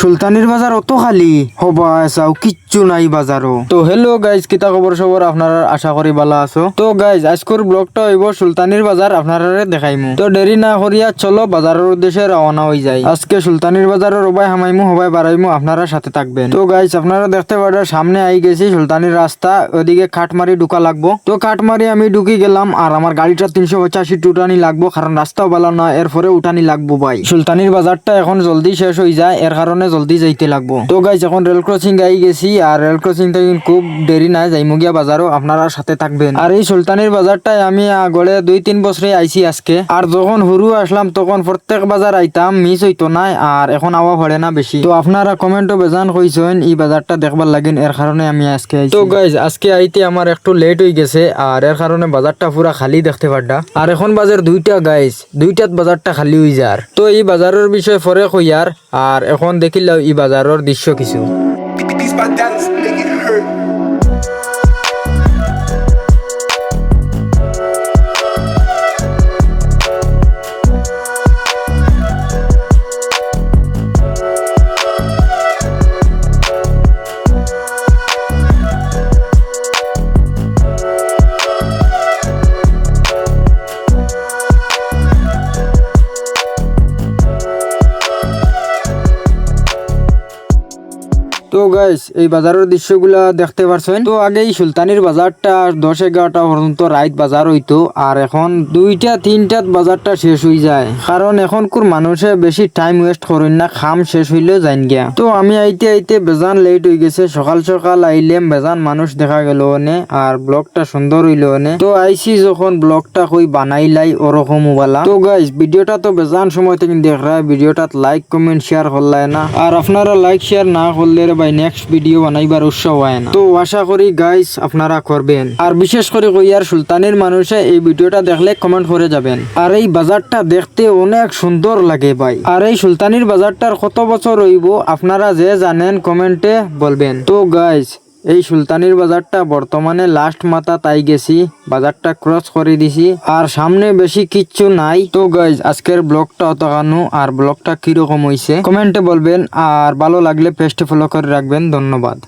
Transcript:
সুলতানির বাজার অত খালি হবা চাও কিচ্ছু নাই বাজারও। তো হেলো গাইজ, কিতা খবর সবর আপনারা আশা করি ভালো আছো। তো গাইজ আজকের ব্লগটা হইব সুলতানির বাজার আপনারা দেখাইমু। তো দেরি না করিয়া চলো বাজারের উদ্দেশ্যে রওনা হয়ে যায়। আজকে সুলতানির বাজারের হবাই হামাইমু হবাই বাড়াইমু, আপনারা সাথে থাকবেন। তো গাইজ আপনারা দেখতে পারেন সামনে আই গেছি সুলতানির রাস্তা, ওদিকে কাঠমারি ঢুকা লাগবো। তো কাঠমারি আমি ঢুকি গেলাম, আর আমার গাড়িটা 385 উঠানি লাগবো, কারণ রাস্তাও ভালো না, এরপরে উঠানি লাগবো ভাই। সুলতানির বাজারটা এখন জলদি শেষ হয়ে যায়, এর কারণে জলদি যাইতে লাগবো। তো গাইজ এখন রেল ক্রসিং আই গেছি, আর রেল ক্রসিং থেকে খুব দেরি নাই, যাইমুগিয়া বাজারও, আপনারা সাথে থাকবেন। আর এই সুলতানির বাজারটাই আমি গড়ে 2-3 বছরে আইছি আজকে। আর যখন হুরু আসলাম তখন প্রত্যেক বাজার আইতাম, মিস হইতো না, আর এখন আওয়া পড়ে না বেশি। তো আপনারা কমেন্টও বেজান কইছেন এই বাজারটা দেখবার লাগেন, এর কারণে আমি আজকে আইছি। তো গাইজ আজকে আইতে আমার একটু লেট হয়ে গেছে, আর এর কারণে বাজারটা পুরা খালি দেখতে পারডা। আর এখন বাজার 2টা গাইজ, 2টাত বাজারটা খালি হয়ে যার। তো এই বাজারের বিষয়ে পরে কইয়ার, আর এখন দেখিলাম এই বাজারের দৃশ্য কিছু। These bandanas make it hurt. তো গাইস এই বাজারের দৃশ্যগুলা দেখতে পারছেন। তো আগে এই সুলতানির বাজারটা 10-11টা পর্যন্ত রাইত বাজার হইতো, আর এখন 2টা-3টাত বাজারটা শেষ হয়ে যায়, কারণ এখন কোন মানুষে বেশি টাইম ওয়েস্ট করেন না, খাম শেষ হইলেও যাইন গিয়া। তো আমি আইতে আইতে বেজান লেট হয়ে গেছে, সকাল সকাল আইলেম বেজান মানুষ দেখা গেল ওনে, আর ব্লগটা সুন্দর হইল ওনে। তো আইসি যখন ব্লগটা কই বানাইলাই ওরকম ওবালা। তো গাইস ভিডিওটা তো বেজান সময় থেকে দেখ রা, ভিডিওটাত লাইক কমেন্ট শেয়ার করলাই না, আর আপনারা লাইক শেয়ার না করলে ভাই নেক্সট ভিডিও বানাইবার উৎসাহ হয় না। তো আশা করি গাইস আপনারা করবেন, আর বিশেষ করে কইয়ার সুলতানের মানুষে এই ভিডিওটা দেখলে কমেন্ট করে যাবেন। আর এই বাজারটা দেখতে অনেক সুন্দর লাগে ভাই। আর এই সুলতানির বাজারটার কত বছর হইব আপনারা যে জানেন কমেন্টে বলবেন। তো গাইস এই সুলতানির বাজারটা বর্তমানে লাস্ট মাথা তাই গেছি, বাজারটা ক্রস করে দিছি, আর সামনে বেশি কিচ্ছু নাই। তো গাইজ আজকের ব্লগটা অতখানো, আর ব্লগটা কিরকম হইছে কমেন্টে বলবেন, আর ভালো লাগলে পেজটা ফলো করে রাখবেন। ধন্যবাদ।